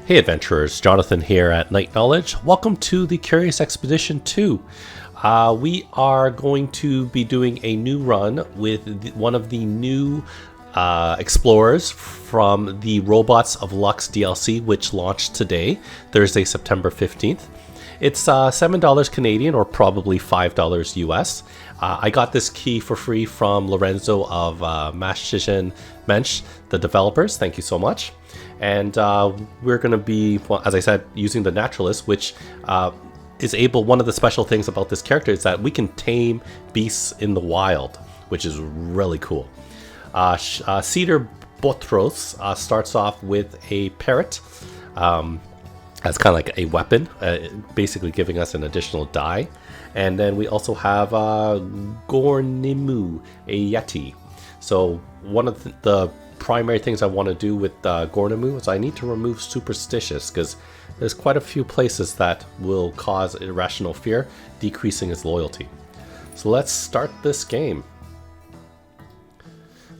Hey adventurers, Jonathan here at Night Knowledge. Welcome to the Curious Expedition 2. We are going to be doing a new run with one of the new explorers from the Robots of Lux DLC, which launched today, Thursday, September 15th. It's $7 Canadian or probably $5 US. I got this key for free from Lorenzo of Mashtian Mensch, the developers. Thank you so much. And we're going to be, well, as I said, using the Naturalist, which is able, one of the special things about this character is that we can tame beasts in the wild, which is really cool. Cedar Botros starts off with a parrot as kind of like a weapon, basically giving us an additional die. And then we also have Gornimu, a Yeti. So one of the primary things I want to do with Gornimu is I need to remove superstitious, because there's quite a few places that will cause irrational fear, decreasing his loyalty. So let's start this game.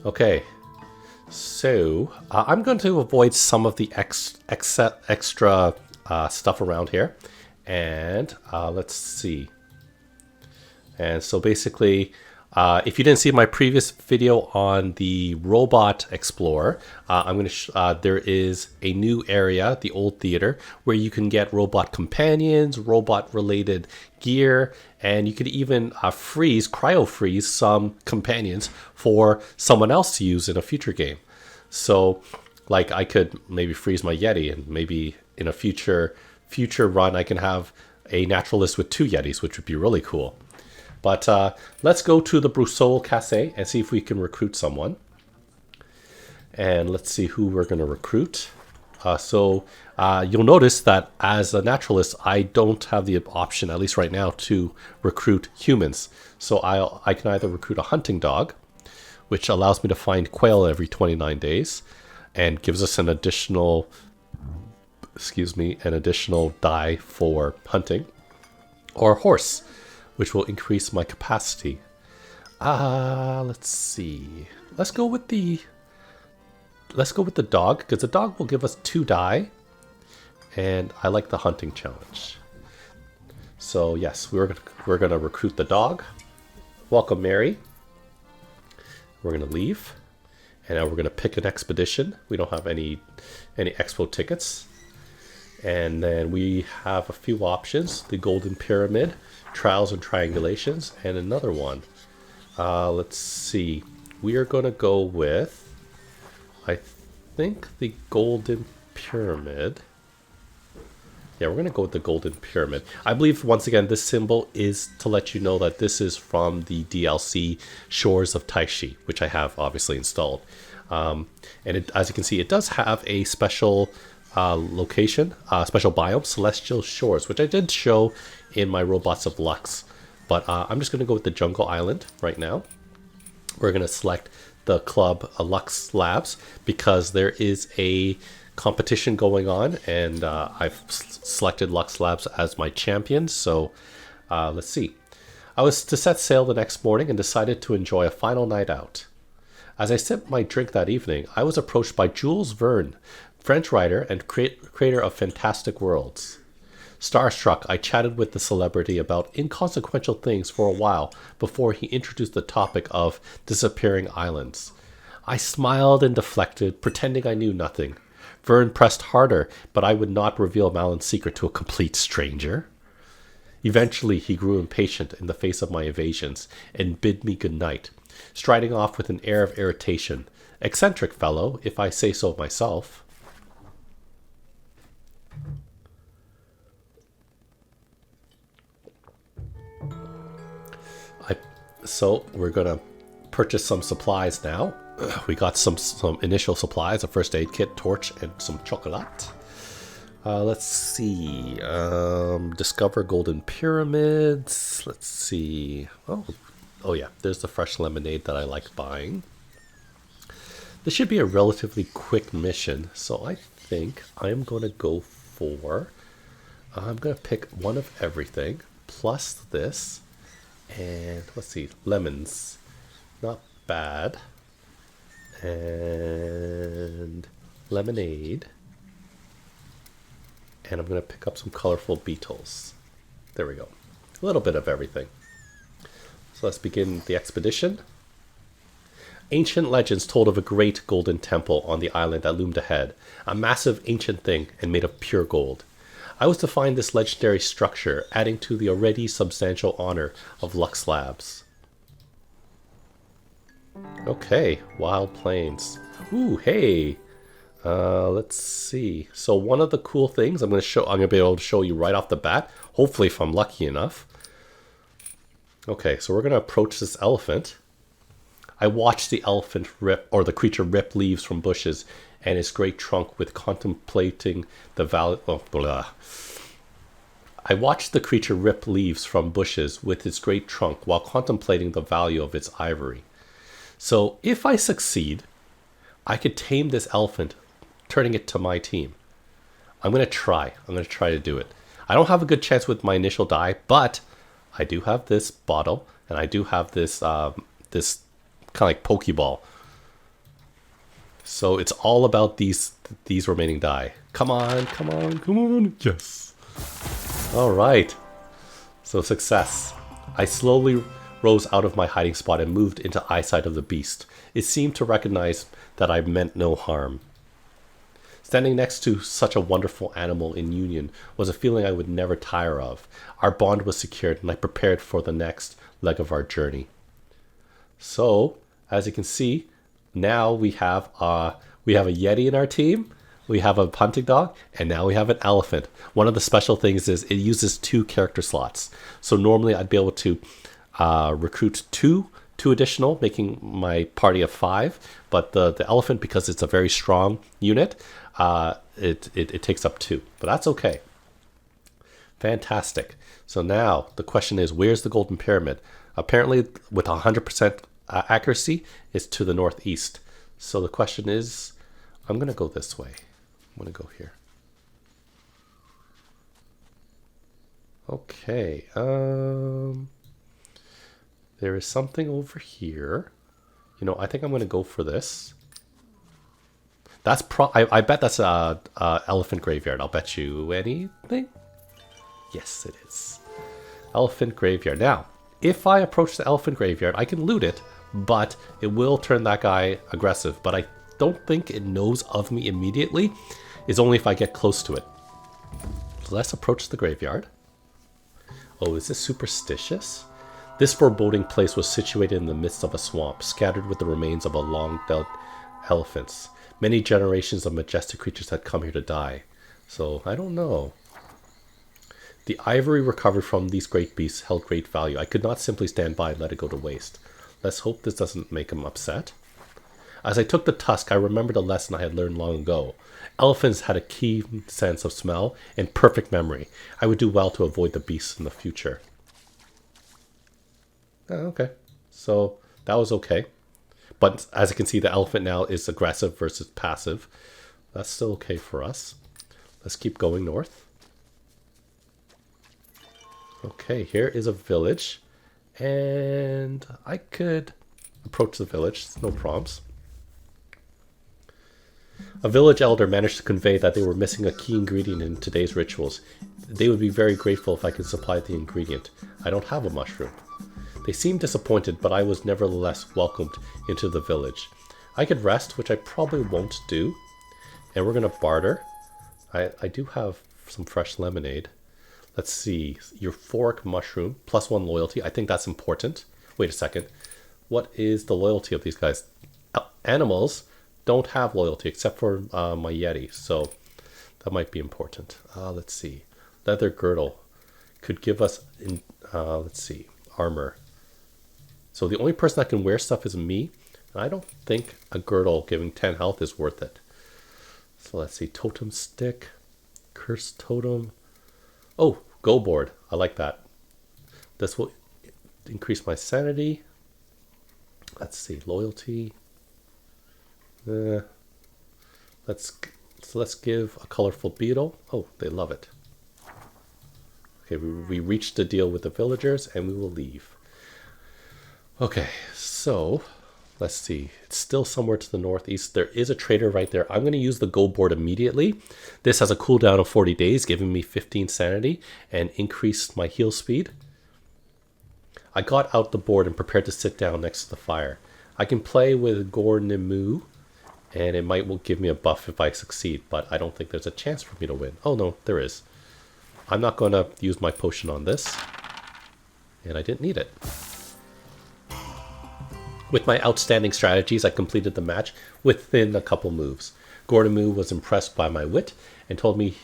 Okay, so I'm going to avoid some of the extra stuff around here, and let's see. And so basically, if you didn't see my previous video on the Robot Explorer, I'm going to there is a new area, the old theater, where you can get robot companions, robot-related gear, and you could even cryo-freeze some companions for someone else to use in a future game. So, like, I could maybe freeze my Yeti, and maybe in a future run, I can have a Naturalist with 2 Yetis, which would be really cool. But let's go to the Brussels Casse and see if we can recruit someone. And let's see who we're going to recruit. So you'll notice that as a Naturalist, I don't have the option, at least right now, to recruit humans. So I can either recruit a hunting dog, which allows me to find quail every 29 days and gives us an additional die for hunting, or a horse, which will increase my capacity. Let's see. Let's go with the dog, because the dog will give us 2 die, and I like the hunting challenge. So yes, we're gonna recruit the dog. Welcome, Mary. We're gonna leave, and now we're gonna pick an expedition. We don't have any expo tickets. And then we have a few options: the Golden Pyramid, Trials and Triangulations, and another one. Let's see. We are going to go with, I think, the Golden Pyramid. Yeah, we're going to go with the Golden Pyramid. I believe, once again, this symbol is to let you know that this is from the DLC Shores of Taishi, which I have obviously installed. And as you can see, it does have a special location, special biome, Celestial Shores, which I did show in my Robots of Lux. But I'm just going to go with the Jungle Island right now. We're going to select the club Lux Labs because there is a competition going on, and I've selected Lux Labs as my champion. So let's see. I was to set sail the next morning and decided to enjoy a final night out. As I sipped my drink that evening, I was approached by Jules Verne, French writer and creator of Fantastic Worlds. Starstruck, I chatted with the celebrity about inconsequential things for a while before he introduced the topic of disappearing islands. I smiled and deflected, pretending I knew nothing. Verne pressed harder, but I would not reveal Malon's secret to a complete stranger. Eventually, he grew impatient in the face of my evasions and bid me good night, striding off with an air of irritation. Eccentric fellow, if I say so myself. So we're gonna purchase some supplies now. We got some initial supplies: a first aid kit, torch, and some chocolate. Let's see. Discover golden pyramids. Let's see. Oh yeah, there's the fresh lemonade that I like buying. This should be a relatively quick mission, so I think I'm gonna go for. I'm gonna pick one of everything plus this. And let's see, lemons, not bad, and lemonade, And I'm going to pick up some colorful beetles. There we go. A little bit of everything. So let's begin the expedition. Ancient legends told of a great golden temple on the island that loomed ahead. A massive ancient thing and made of pure gold. I was to find this legendary structure, adding to the already substantial honor of Lux Labs. Okay, wild plains. Ooh, hey! Let's see. So one of the cool things I'm gonna be able to show you right off the bat. Hopefully, if I'm lucky enough. Okay, so we're gonna approach this elephant. I watched the elephant rip, or the creature rip leaves from bushes and its great trunk with contemplating the valley. Oh, blah. I watched the creature rip leaves from bushes with its great trunk while contemplating the value of its ivory. So if I succeed, I could tame this elephant, turning it to my team. I'm going to try. I'm going to try to do it. I don't have a good chance with my initial die, but I do have this bottle, and I do have this this kind of like Pokeball. So it's all about these remaining die. Come on, come on, come on. Yes. All right. So success. I slowly rose out of my hiding spot and moved into eyesight of the beast. It seemed to recognize that I meant no harm. Standing next to such a wonderful animal in union was a feeling I would never tire of. Our bond was secured, and I prepared for the next leg of our journey. So, as you can see, now we have a Yeti in our team, we have a hunting dog, and now we have an elephant. One of the special things is it uses 2 character slots. So normally I'd be able to recruit two additional, making my party of 5. But the elephant, because it's a very strong unit, it takes up 2. But that's okay. Fantastic. So now the question is, where's the Golden Pyramid? Apparently, with 100% accuracy, it's to the northeast. So the question is, I'm going to go this way. I'm going to go here. Okay. There is something over here. You know, I think I'm going to go for this. That's I bet that's a elephant graveyard. I'll bet you anything. Yes, it is. Elephant graveyard. Now, if I approach the elephant graveyard, I can loot it, but it will turn that guy aggressive. But I don't think it knows of me immediately. It's only if I get close to it. So let's approach the graveyard. Oh, is this superstitious? This foreboding place was situated in the midst of a swamp, scattered with the remains of a long-dead elephants. Many generations of majestic creatures had come here to die. So, I don't know. The ivory recovered from these great beasts held great value. I could not simply stand by and let it go to waste. Let's hope this doesn't make him upset. As I took the tusk, I remembered a lesson I had learned long ago. Elephants had a keen sense of smell and perfect memory. I would do well to avoid the beasts in the future. Okay, so that was okay. But as you can see, the elephant now is aggressive versus passive. That's still okay for us. Let's keep going north. Okay, here is a village. And I could approach the village, no problems. A village elder managed to convey that they were missing a key ingredient in today's rituals. They would be very grateful if I could supply the ingredient. I don't have a mushroom. They seemed disappointed, but I was nevertheless welcomed into the village. I could rest, which I probably won't do. And we're going to barter. I do have some fresh lemonade. Let's see. Euphoric mushroom, +1 loyalty. I think that's important. Wait a second. What is the loyalty of these guys? Animals don't have loyalty except for my Yeti. So that might be important. Let's see. Leather girdle could give us, let's see, armor. So the only person that can wear stuff is me. And I don't think a girdle giving 10 health is worth it. So let's see. Totem stick. Curse totem. Oh, go board. I like that. This will increase my sanity. Let's see. Loyalty. Let's give a colorful beetle. Oh, they love it. Okay, we reached a deal with the villagers and we will leave. Okay, so Let's see. It's still somewhere to the northeast. There is a trader right there. I'm going to use the gold board immediately. This has a cooldown of 40 days, giving me 15 sanity and increased my heal speed. I got out the board and prepared to sit down next to the fire. I can play with Gornimu, and it will give me a buff if I succeed, but I don't think there's a chance for me to win. Oh no, there is. I'm not going to use my potion on this, and I didn't need it. With my outstanding strategies, I completed the match within a couple moves. Gornimu was impressed by my wit and told me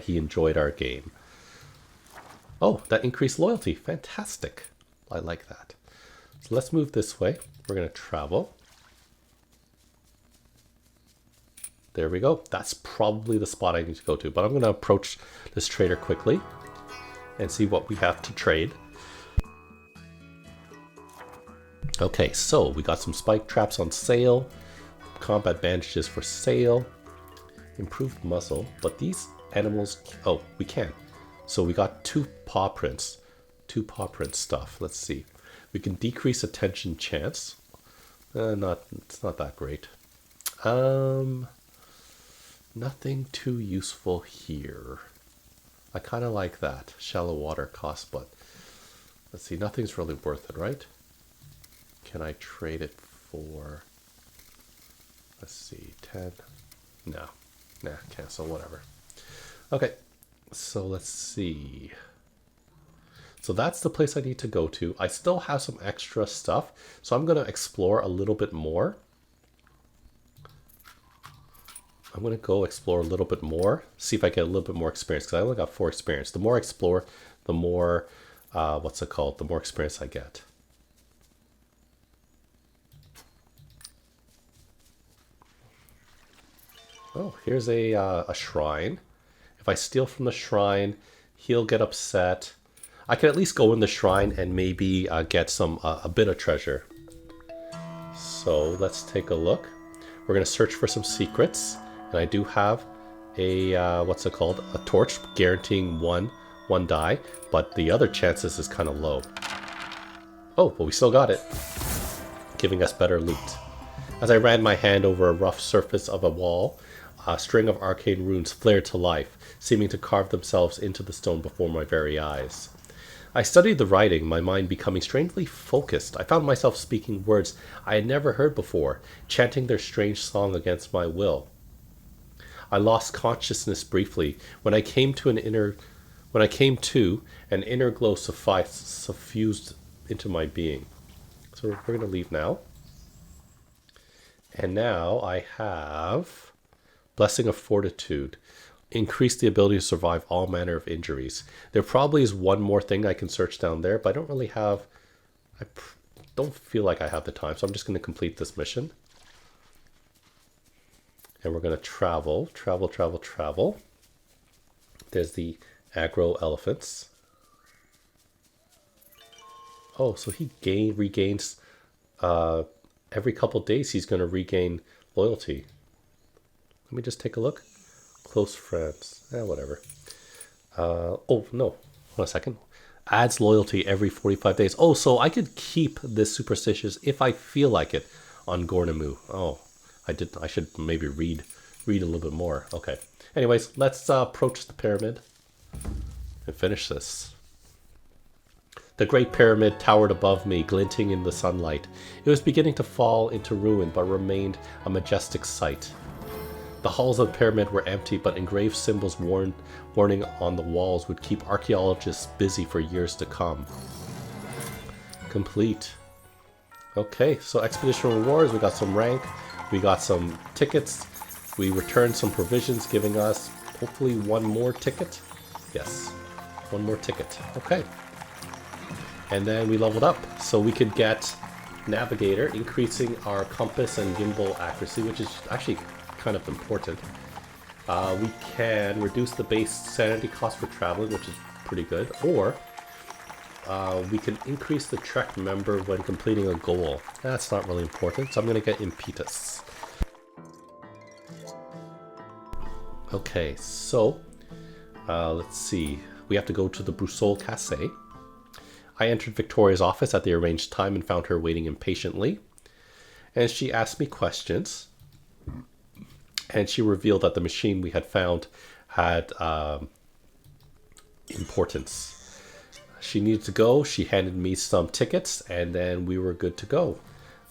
he enjoyed our game. Oh, that increased loyalty. Fantastic. I like that. So let's move this way. We're going to travel. There we go. That's probably the spot I need to go to. But I'm going to approach this trader quickly and see what we have to trade. Okay, so we got some spike traps on sale. Combat bandages for sale. Improved muzzle. But these animals... Oh, we can. So we got two paw prints. Two paw print stuff. Let's see. We can decrease attention chance. It's not that great. Nothing too useful here. I kind of like that. Shallow water cost, but let's see. Nothing's really worth it, right? Can I trade it for... Let's see. 10? No. Nah, cancel, whatever. Okay. So let's see. So that's the place I need to go to. I still have some extra stuff, so I'm going to explore a little bit more. I'm going to go explore a little bit more, see if I get a little bit more experience, because I only got 4 experience. The more I explore, the more, the more experience I get. Oh, here's a shrine. If I steal from the shrine, he'll get upset. I can at least go in the shrine and maybe get a bit of treasure. So let's take a look. We're going to search for some secrets. And I do have a, a torch guaranteeing one die. But the other chances is kind of low. Oh, but we still got it. Giving us better loot. As I ran my hand over a rough surface of a wall, a string of arcane runes flared to life, seeming to carve themselves into the stone before my very eyes. I studied the writing, my mind becoming strangely focused. I found myself speaking words I had never heard before, chanting their strange song against my will. I lost consciousness briefly. When I came to, an inner glow suffused into my being. So we're going to leave now. And now I have Blessing of Fortitude. Increase the ability to survive all manner of injuries. There probably is one more thing I can search down there, but I don't really have... I don't feel like I have the time, so I'm just going to complete this mission. And we're going to travel. There's the aggro elephants. Oh, so he regains... every couple days he's going to regain loyalty. Let me just take a look. Close friends. Whatever. Oh, no. Hold on a second. Adds loyalty every 45 days. Oh, so I could keep this superstitious if I feel like it on Gornimu. Oh, I should maybe read a little bit more. Okay. Anyways, let's approach the pyramid and finish this. The great pyramid towered above me, glinting in the sunlight. It was beginning to fall into ruin, but remained a majestic sight. The halls of the pyramid were empty, but engraved symbols warning on the walls would keep archaeologists busy for years to come. Complete. Okay, so expedition rewards, we got some rank, we got some tickets, we returned some provisions, giving us hopefully one more ticket. Yes, one more ticket. Okay. And then we leveled up, so we could get Navigator, increasing our compass and gimbal accuracy, which is actually kind of important. We can reduce the base sanity cost for traveling, which is pretty good, or we can increase the trek member when completing a goal. That's not really important, so I'm going to get impetus. Okay, so let's see. We have to go to the Brusol Casse. I entered Victoria's office at the arranged time and found her waiting impatiently. And she asked me questions. And she revealed that the machine we had found had importance. She needed to go. She handed me some tickets, and then we were good to go.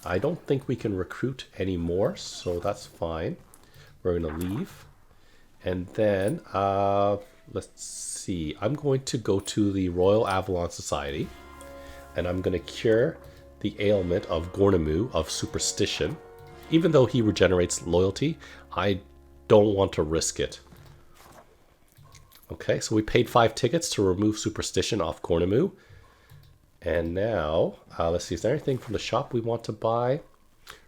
I don't think we can recruit anymore, so that's fine. We're going to leave. And then, let's see. I'm going to go to the Royal Avalon Society, and I'm going to cure the ailment of Gornamu of superstition. Even though he regenerates loyalty, I don't want to risk it. Okay, so we paid 5 tickets to remove superstition off Gornamu. And now, let's see, is there anything from the shop we want to buy?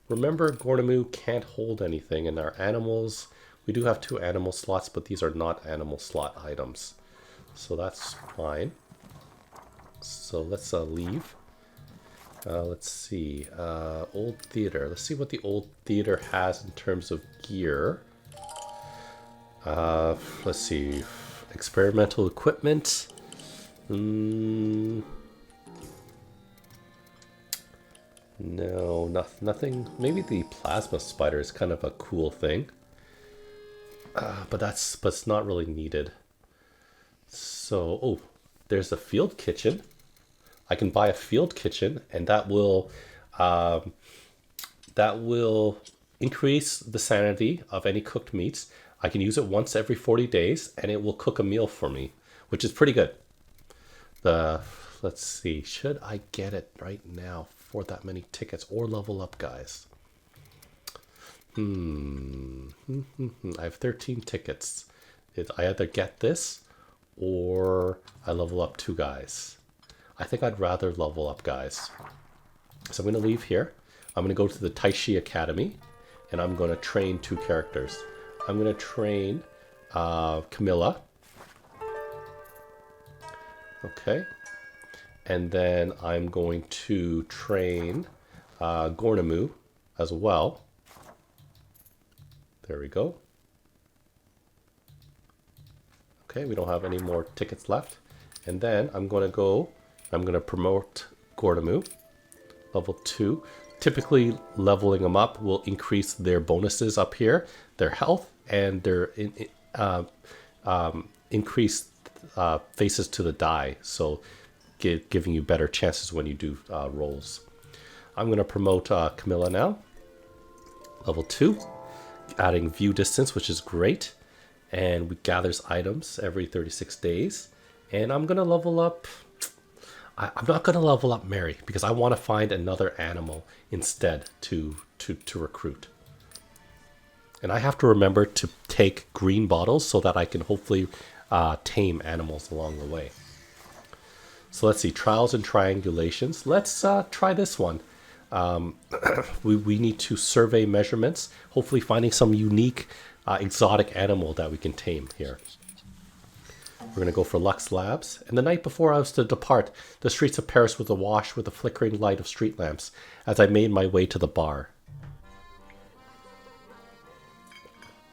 Remember, Gornamu can't hold anything, and our animals, we do have 2 animal slots, but these are not animal slot items. So that's fine. So let's leave. Let's see, old theater. Let's see what the old theater has in terms of gear. Let's see, experimental equipment. No, nothing. Maybe the plasma spider is kind of a cool thing, but it's not really needed. So, oh, there's a field kitchen. I can buy a field kitchen, and that will increase the sanity of any cooked meats. I can use it once every 40 days, and it will cook a meal for me, which is pretty good. Let's see, should I get it right now for that many tickets or level up, guys? I have 13 tickets. I either get this or I level up 2 guys. I think I'd rather level up guys. So I'm going to leave here. I'm going to go to the Taishi Academy, and I'm going to train 2 characters. I'm going to train Camilla. Okay. And then I'm going to train Gornamu as well. There we go. Okay, we don't have any more tickets left. And then I'm going to promote Gornamu, level 2. Typically, leveling them up will increase their bonuses up here, their health, and their increased faces to the die. So giving you better chances when you do rolls. I'm going to promote Camilla now, level 2, adding view distance, which is great, and we gathers items every 36 days. And I'm going to level up, I'm not going to level up Mary, because I want to find another animal instead to recruit. And I have to remember to take green bottles so that I can hopefully tame animals along the way. So let's see, trials and triangulations. Let's try this one. We need to survey measurements, hopefully finding some unique exotic animal that we can tame here. We're going to go for Lux Labs. And the night before I was to depart, the streets of Paris was awash with the flickering light of street lamps as I made my way to the bar.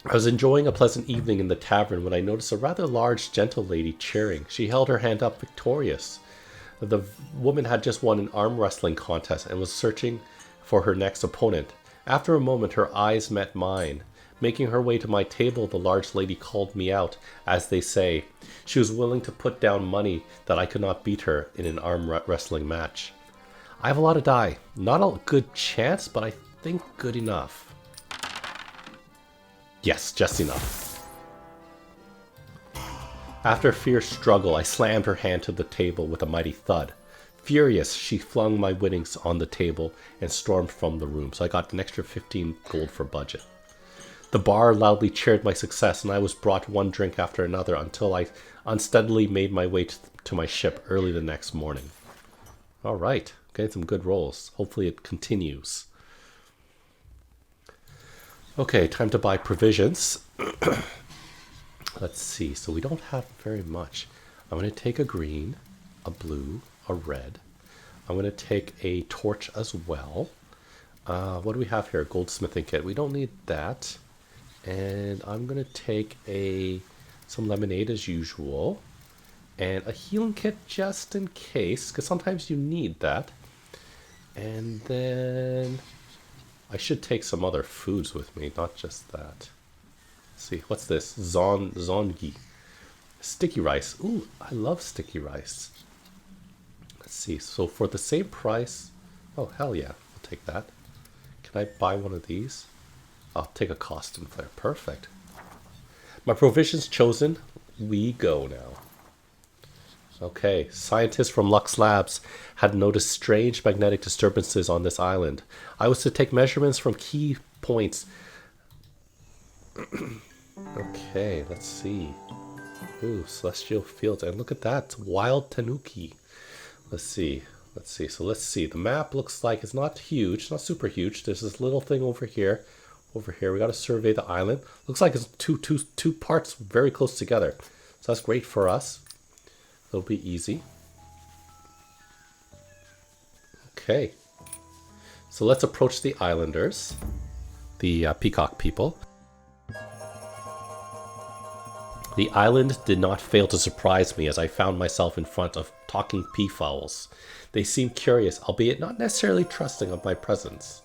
I was enjoying a pleasant evening in the tavern when I noticed a rather large, gentle lady cheering. She held her hand up victorious. The woman had just won an arm wrestling contest and was searching for her next opponent. After a moment, her eyes met mine. Making her way to my table, the large lady called me out, as they say. She was willing to put down money that I could not beat her in an arm wrestling match. I have a lot of die. Not a good chance, but I think good enough. Yes, just enough. After a fierce struggle, I slammed her hand to the table with a mighty thud. Furious, she flung my winnings on the table and stormed from the room, so I got an extra 15 gold for budget. The bar loudly cheered my success, and I was brought one drink after another until I unsteadily made my way to my ship early the next morning. All right, getting some good rolls. Hopefully it continues. Okay, time to buy provisions. Let's see, so we don't have very much. I'm going to take a green, a blue, a red. I'm going to take a torch as well. What do we have here? A goldsmithing kit. We don't need that. And I'm going to take some lemonade as usual. And a healing kit just in case, because sometimes you need that. And then I should take some other foods with me, not just that. Let's see, what's this? Zongi. Sticky rice. Ooh, I love sticky rice. Let's see, so for the same price... Oh, hell yeah, I'll take that. Can I buy one of these? I'll take a costume flare. Perfect. My provisions chosen. We go now. Okay, scientists from Lux Labs had noticed strange magnetic disturbances on this island. I was to take measurements from key points. Okay, let's see. Ooh, celestial fields. And look at that, wild Tanuki. Let's see. So let's see. The map looks like it's not huge, not super huge. There's this little thing over here. Over here, we got to survey the island. Looks like it's two parts very close together. So that's great for us. It'll be easy. Okay. So let's approach the islanders, the peacock people. The island did not fail to surprise me as I found myself in front of talking peafowls. They seemed curious, albeit not necessarily trusting of my presence.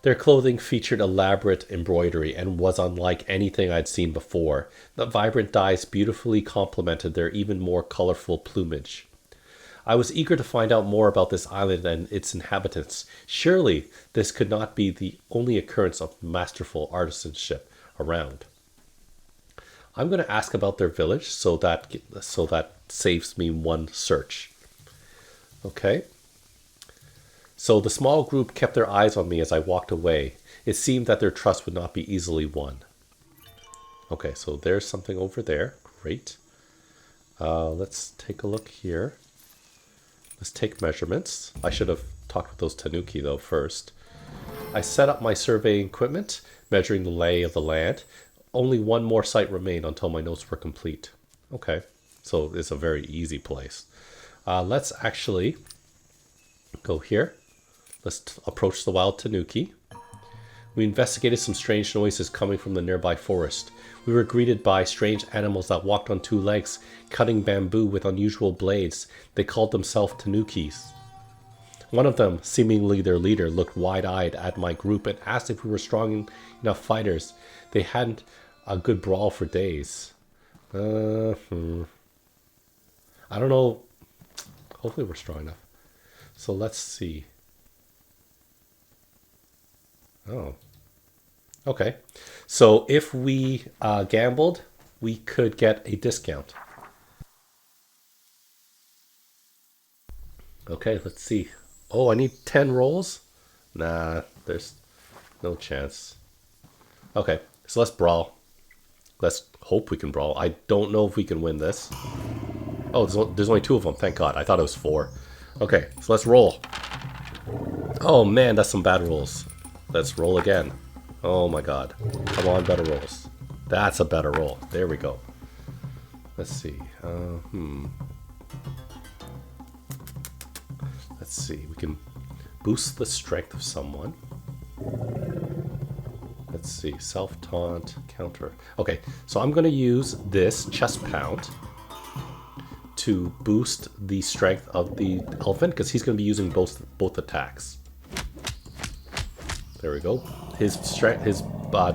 Their clothing featured elaborate embroidery and was unlike anything I'd seen before. The vibrant dyes beautifully complemented their even more colorful plumage. I was eager to find out more about this island and its inhabitants. Surely this could not be the only occurrence of masterful artisanship around. I'm going to ask about their village so that saves me one search. Okay. So the small group kept their eyes on me as I walked away. It seemed that their trust would not be easily won. Okay, so there's something over there. Great. Let's take a look here. Let's take measurements. I should have talked with those Tanuki though first. I set up my surveying equipment, measuring the lay of the land. Only one more site remained until my notes were complete. Okay, so it's a very easy place. Let's actually go here. Let's approach the wild Tanuki. We investigated some strange noises coming from the nearby forest. We were greeted by strange animals that walked on two legs, cutting bamboo with unusual blades. They called themselves Tanukis. One of them, seemingly their leader, looked wide-eyed at my group and asked if we were strong enough fighters. They hadn't a good brawl for days. I don't know. Hopefully we're strong enough. So let's see. Oh. Okay. So if we gambled, we could get a discount. Okay, let's see. Oh, I need 10 rolls? Nah, there's no chance. Okay, so let's brawl. Let's hope we can brawl. I don't know if we can win this. Oh, there's only 2 of them. Thank God. I thought it was 4. Okay, so let's roll. Oh man, that's some bad rolls. Let's roll again. Oh my God. Come on, better rolls. That's a better roll. There we go. Let's see. Let's see. We can boost the strength of someone. Let's see. Self-taunt, counter. Okay, so I'm going to use this chest pound to boost the strength of the elephant because he's going to be using both attacks. There we go. His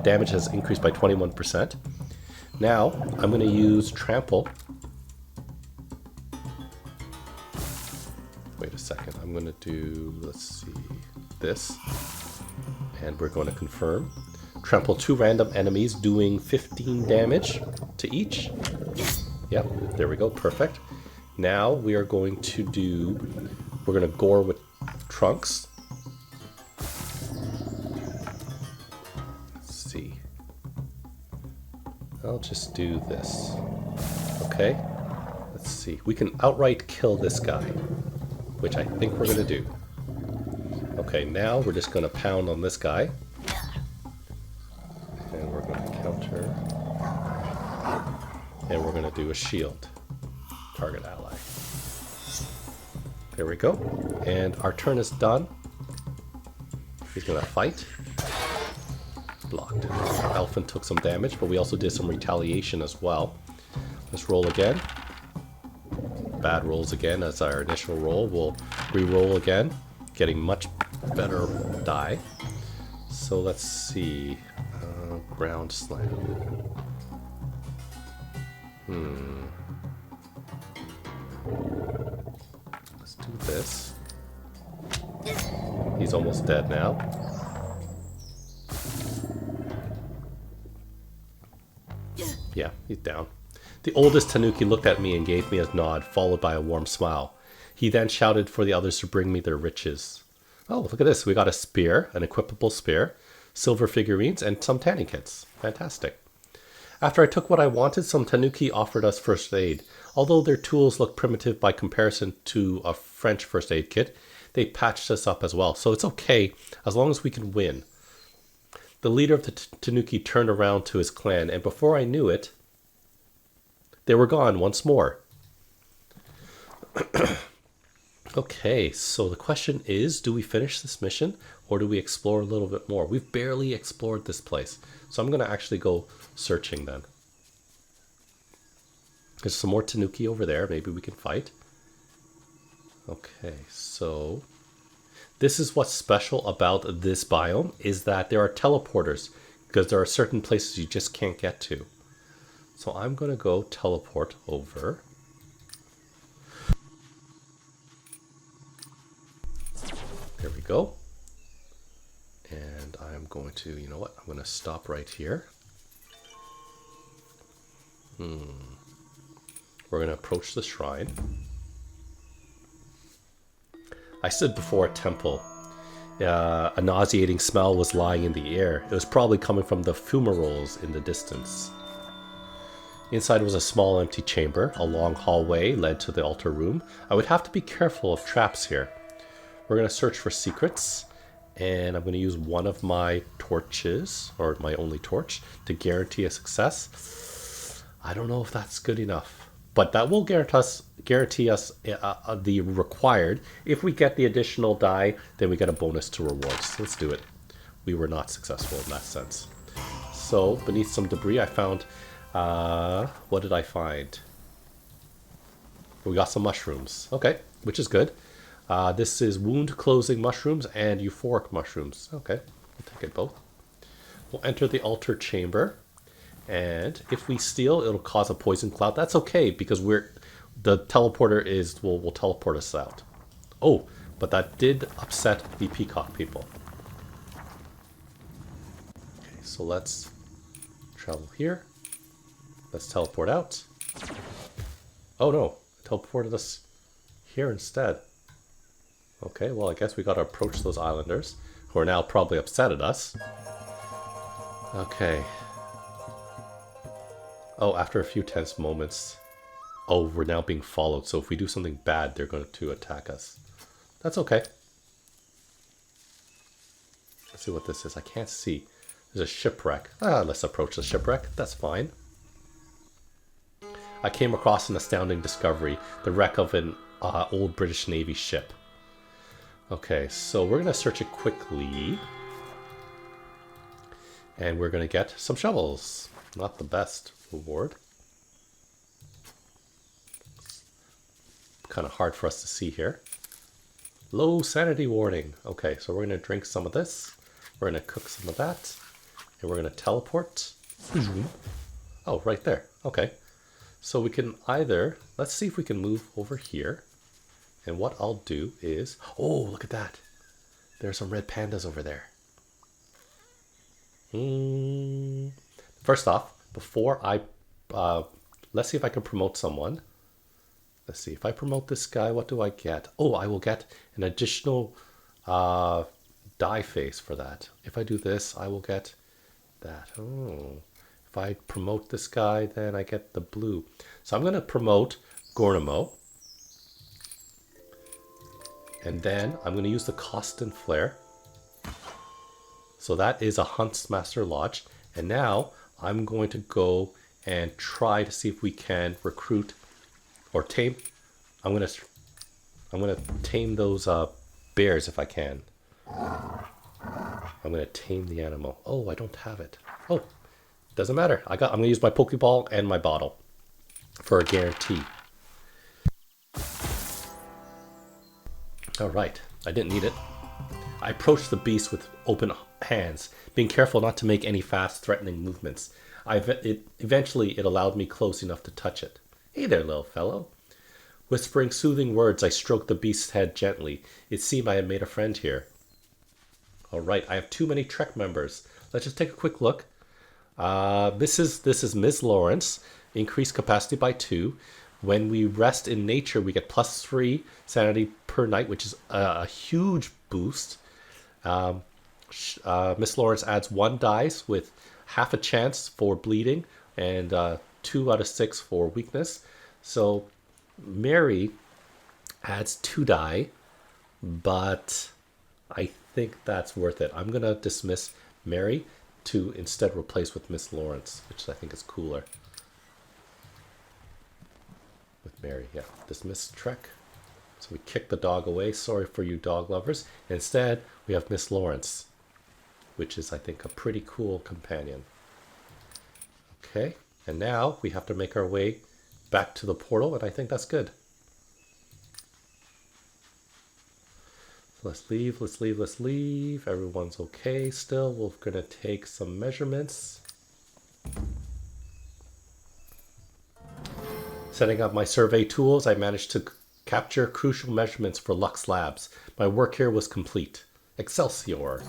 damage has increased by 21%. Now I'm going to use trample. Wait a second. I'm going to do, let's see, this, and we're going to confirm. Trample 2 random enemies, doing 15 damage to each. Yep, there we go. Perfect. Now we are going to do, we're going to gore with trunks. Let's see. I'll just do this. Okay. Let's see. We can outright kill this guy, which I think we're going to do. Okay, now we're just going to pound on this guy. And we're going to counter. And we're going to do a shield. Target ally. There we go. And our turn is done. He's going to fight. Blocked. Our elephant took some damage, but we also did some retaliation as well. Let's roll again. Bad rolls again as our initial roll. We'll re-roll again, getting much better die. So let's see. Ground slam. Let's do this. He's almost dead now. Yeah, he's down. The oldest Tanuki looked at me and gave me a nod, followed by a warm smile. He then shouted for the others to bring me their riches. Oh, look at this. We got a spear, an equipable spear, silver figurines, and some tanning kits. Fantastic. After I took what I wanted, some Tanuki offered us first aid. Although their tools look primitive by comparison to a French first aid kit, they patched us up as well. So it's okay as long as we can win. The leader of the Tanuki turned around to his clan, and before I knew it, they were gone once more. Okay, so the question is, do we finish this mission or do we explore a little bit more? We've barely explored this place. So I'm going to actually go searching then. There's some more Tanuki over there. Maybe we can fight. Okay, so this is what's special about this biome, is that there are teleporters, because there are certain places you just can't get to. So I'm going to go teleport over. There we go. And I'm going to, you know what? I'm going to stop right here. We're going to approach the shrine. I stood before a temple. A nauseating smell was lying in the air. It was probably coming from the fumaroles in the distance. Inside was a small empty chamber. A long hallway led to the altar room. I would have to be careful of traps here. We're going to search for secrets. And I'm going to use one of my torches, or my only torch, to guarantee a success. I don't know if that's good enough. But that will guarantee us the required. If we get the additional die, then we get a bonus to rewards. Let's do it. We were not successful in that sense. So, beneath some debris, I found... what did I find? We got some mushrooms. Okay, which is good. This is wound closing mushrooms and euphoric mushrooms. Okay, we'll take it both. We'll enter the altar chamber. And if we steal, it'll cause a poison cloud. That's okay, because the teleporter will teleport us out. Oh, but that did upset the peacock people. Okay, so let's travel here. Let's teleport out. Oh no, it teleported us here instead. Okay, well I guess we gotta approach those islanders, who are now probably upset at us. Okay. Oh, after a few tense moments. Oh, we're now being followed, so if we do something bad, they're going to attack us. That's okay. Let's see what this is. I can't see. There's a shipwreck. Let's approach the shipwreck. That's fine. I came across an astounding discovery. The wreck of an old British Navy ship. Okay, so we're going to search it quickly. And we're going to get some shovels. Not the best reward. Kind of hard for us to see here. Low sanity warning. Okay, so we're going to drink some of this. We're going to cook some of that. And we're going to teleport. Oh, right there. Okay. So we can either... Let's see if we can move over here. And what I'll do is... Oh, look at that. There's some red pandas over there. First off, before I... let's see if I can promote someone. Let's see. If I promote this guy, what do I get? Oh, I will get an additional die face for that. If I do this, I will get that. Oh. If I promote this guy, then I get the blue. So I'm going to promote Gornamo. And then I'm going to use the Costin Flare. So that is a Huntsmaster Lodge. And now I'm going to go and try to see if we can recruit or tame. I'm going to tame those bears if I can. I'm going to tame the animal. Oh, I don't have it. Oh, doesn't matter. I'm going to use my Pokeball and my bottle for a guarantee. All right, I didn't need it. I approached the beast with open hands, being careful not to make any fast, threatening movements. Eventually, it allowed me close enough to touch it. Hey there, little fellow. Whispering soothing words, I stroked the beast's head gently. It seemed I had made a friend here. Alright, I have too many Trek members. Let's just take a quick look. This is Ms. Lawrence. Increased capacity by 2. When we rest in nature, we get +3 sanity per night, which is a huge boost. Miss Lawrence adds 1 dice with half a chance for bleeding and 2 out of 6 for weakness. So Mary adds 2 die, but I think that's worth it. I'm going to dismiss Mary to instead replace with Miss Lawrence, which I think is cooler. With Mary, yeah. Dismiss Trek. So we kick the dog away. Sorry for you dog lovers. Instead, we have Miss Lawrence, which is, I think, a pretty cool companion. Okay, and now we have to make our way back to the portal, and I think that's good. So let's leave. Everyone's okay still. We're going to take some measurements. Setting up my survey tools, I managed to capture crucial measurements for Lux Labs. My work here was complete. Excelsior.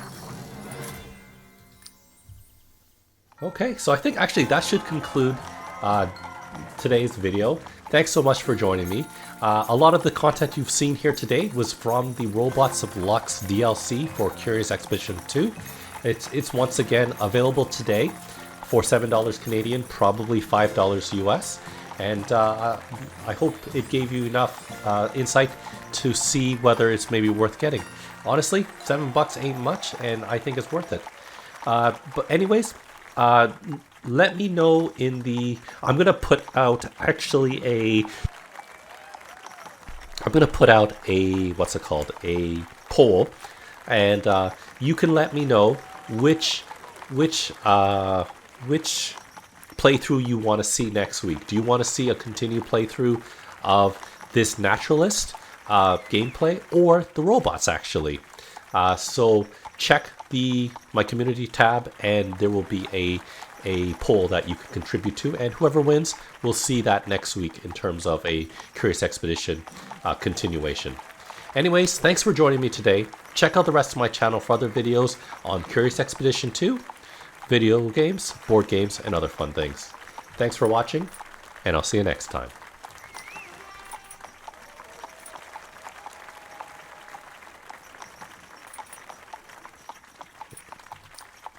Okay, so I think actually that should conclude today's video. Thanks so much for joining me. A lot of the content you've seen here today was from the Robots of Lux DLC for Curious Expedition 2. It's once again available today for $7 Canadian, probably $5 US. And I hope it gave you enough insight to see whether it's maybe worth getting. Honestly, $7 ain't much, and I think it's worth it. But anyways, let me know in the... I'm going to put out actually a... what's it called? A poll. And you can let me know which playthrough you want to see next week. Do you want to see a continued playthrough of this Naturalist gameplay or the robots actually? So check my community tab and there will be a poll that you can contribute to, and whoever wins, we'll see that next week in terms of a Curious Expedition continuation. Anyways, thanks for joining me today. Check out the rest of my channel for other videos on Curious Expedition 2, video games, board games, and other fun things. Thanks for watching, and I'll see you next time.